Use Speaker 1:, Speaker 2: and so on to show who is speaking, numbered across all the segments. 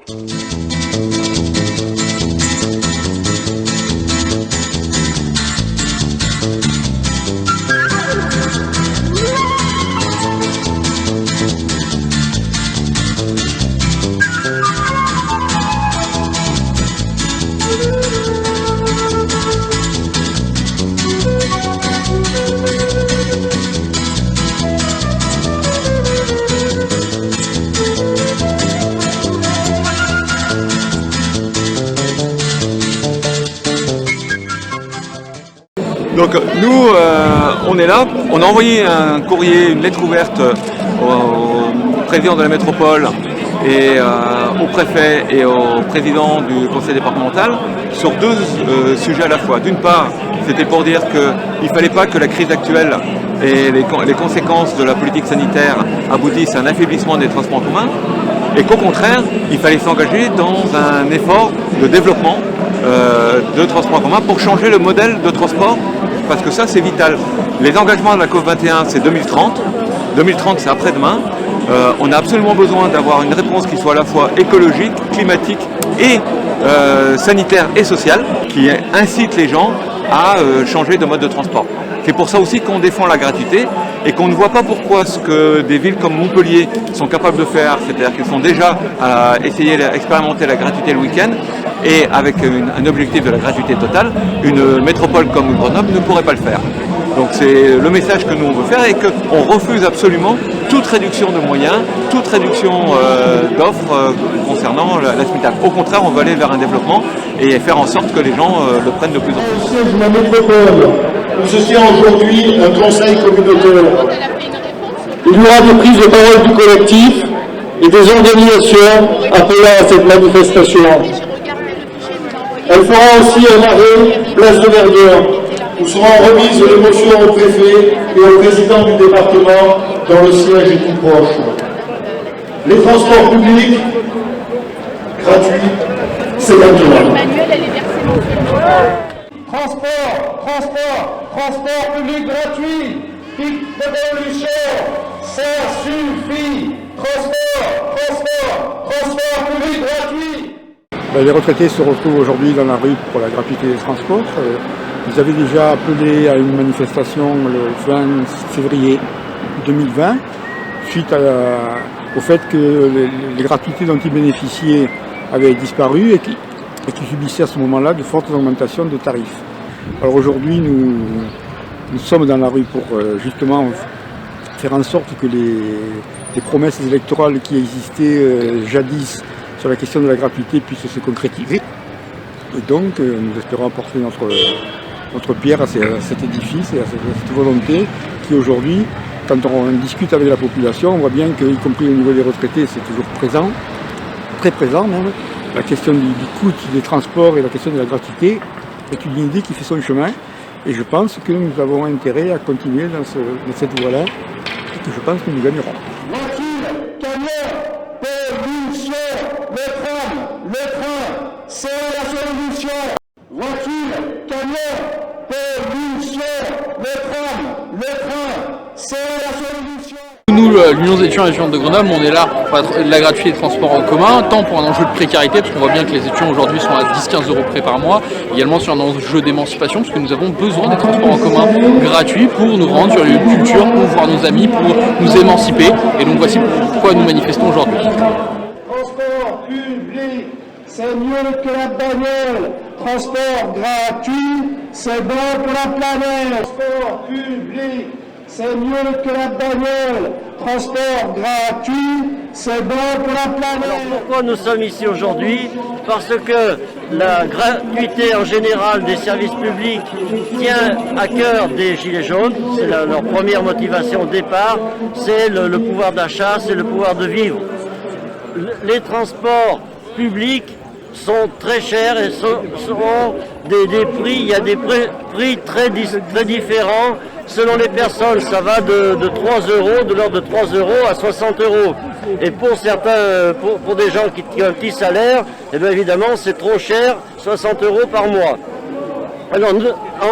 Speaker 1: Donc nous, on est là, on a envoyé un courrier, une lettre ouverte au président de la métropole et au préfet et au président du conseil départemental sur deux sujets à la fois. D'une part, c'était pour dire qu'il ne fallait pas que la crise actuelle et les conséquences de la politique sanitaire aboutissent à un affaiblissement des transports en commun, et qu'au contraire, il fallait s'engager dans un effort de développement de transport en commun pour changer le modèle de transport, parce que ça c'est vital. Les engagements de la COP21 c'est 2030, 2030 c'est après-demain. On a absolument besoin d'avoir une réponse qui soit à la fois écologique, climatique et sanitaire et sociale, qui incite les gens à changer de mode de transport. C'est pour ça aussi qu'on défend la gratuité et qu'on ne voit pas pourquoi ce que des villes comme Montpellier sont capables de faire, c'est-à-dire qu'ils sont déjà à essayer d'expérimenter la gratuité le week-end, et avec un objectif de la gratuité totale, une métropole comme Grenoble ne pourrait pas le faire. Donc c'est le message que nous on veut faire, et qu'on refuse absolument toute réduction de moyens, toute réduction d'offres concernant la SMITAC. Au contraire, on veut aller vers un développement et faire en sorte que les gens le prennent de plus en plus.
Speaker 2: Au siège de la métropole, où se tient aujourd'hui un conseil communautaire, il y aura des prises de parole du collectif et des organisations appelant à cette manifestation. Elle fera aussi un arrêt place de Verdun, où seront remises les motions au préfet et au président du département dont le siège est tout proche. Les transports publics gratuits, c'est maintenant. Transport public gratuit, pic de révolution, ça suffit. Transport public gratuit.
Speaker 3: Les retraités se retrouvent aujourd'hui dans la rue pour la gratuité des transports. Ils avaient déjà appelé à une manifestation le 20 février 2020, suite au fait que les gratuités dont ils bénéficiaient avaient disparu et qui subissaient à ce moment-là de fortes augmentations de tarifs. Alors aujourd'hui, nous sommes dans la rue pour justement faire en sorte que les promesses électorales qui existaient jadis sur la question de la gratuité puissent se concrétiser. Et donc, nous espérons apporter notre pierre à cet édifice et à cette volonté qui aujourd'hui, quand on discute avec la population, on voit bien qu'y compris au niveau des retraités, c'est toujours présent, très présent même. La question du coût des transports et la question de la gratuité est une idée qui fait son chemin. Et je pense que nous avons intérêt à continuer dans cette voie-là et que je pense que nous gagnerons.
Speaker 2: Le train, c'est la solution. Voiture, camion, pollution, le train, c'est la solution.
Speaker 4: Nous, l'Union des étudiants et étudiantes de Grenoble, on est là pour la gratuité des transports en commun, tant pour un enjeu de précarité, parce qu'on voit bien que les étudiants aujourd'hui sont à 10-15 € près par mois, également sur un enjeu d'émancipation, parce que nous avons besoin des transports en commun gratuits pour nous rendre sur les lieux de culture, pour voir nos amis, pour nous émanciper. Et donc voici pourquoi nous manifestons aujourd'hui.
Speaker 2: Transport public, c'est mieux que la bagnole. Transport gratuit, c'est bon pour la planète. Transport public, c'est mieux que la bagnole. Transport gratuit, c'est bon pour la planète.
Speaker 5: Alors pourquoi nous sommes ici aujourd'hui? Parce que la gratuité en général des services publics tient à cœur des Gilets jaunes. C'est leur première motivation au départ. C'est le pouvoir d'achat, c'est le pouvoir de vivre. Les transports publics sont très chers et seront des prix, il y a des prix très différents selon les personnes. Ça va de 3 €, de l'ordre de 3 € à 60 €. Et pour certains, pour des gens qui ont un petit salaire, eh bien évidemment c'est trop cher, 60 € par mois. Alors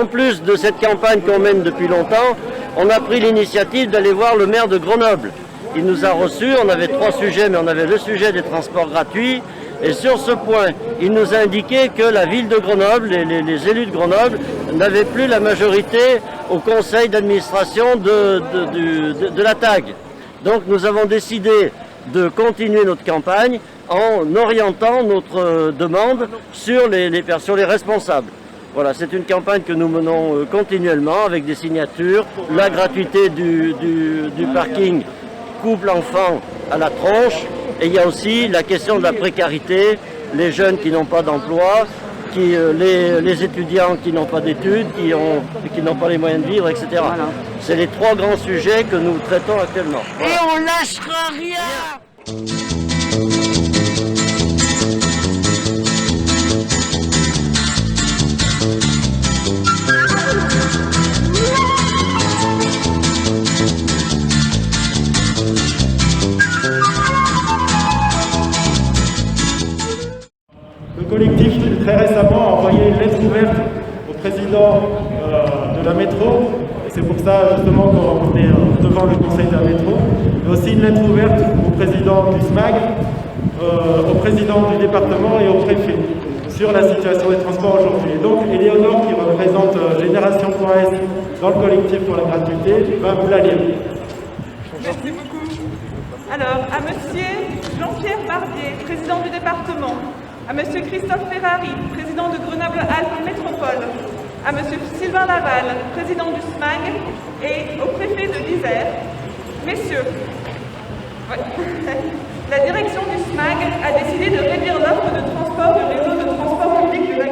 Speaker 5: en plus de cette campagne qu'on mène depuis longtemps, on a pris l'initiative d'aller voir le maire de Grenoble. Il nous a reçus, on avait 3 sujets, mais on avait le sujet des transports gratuits, Et sur ce point, il nous a indiqué que la ville de Grenoble, les élus de Grenoble, n'avaient plus la majorité au conseil d'administration de la TAG. Donc nous avons décidé de continuer notre campagne en orientant notre demande sur les responsables. Voilà, c'est une campagne que nous menons continuellement avec des signatures, la gratuité du parking couple-enfant à la tronche, et il y a aussi la question de la précarité, les jeunes qui n'ont pas d'emploi, les étudiants qui n'ont pas d'études, qui n'ont pas les moyens de vivre, etc. Voilà. C'est les trois grands sujets que nous traitons actuellement.
Speaker 6: Voilà. Et on lâchera rien.
Speaker 7: Le collectif, très récemment, a envoyé une lettre ouverte au président de la métro. C'est pour ça, justement, qu'on est devant le conseil de la métro. Mais aussi une lettre ouverte au président du SMAG, au président du département et au préfet sur la situation des transports aujourd'hui. Et donc, Éléonore, qui représente Génération.S dans le collectif pour la gratuité, va vous la lire.
Speaker 8: Merci beaucoup. Alors, à Monsieur Jean-Pierre Barbier, président du département, à Monsieur Christophe Ferrari, président de Grenoble-Alpes Métropole, à Monsieur Sylvain Laval, président du SMAG, et au préfet de l'Isère. Messieurs, la direction du SMAG a décidé de réduire l'offre de transport du réseau de transport public de la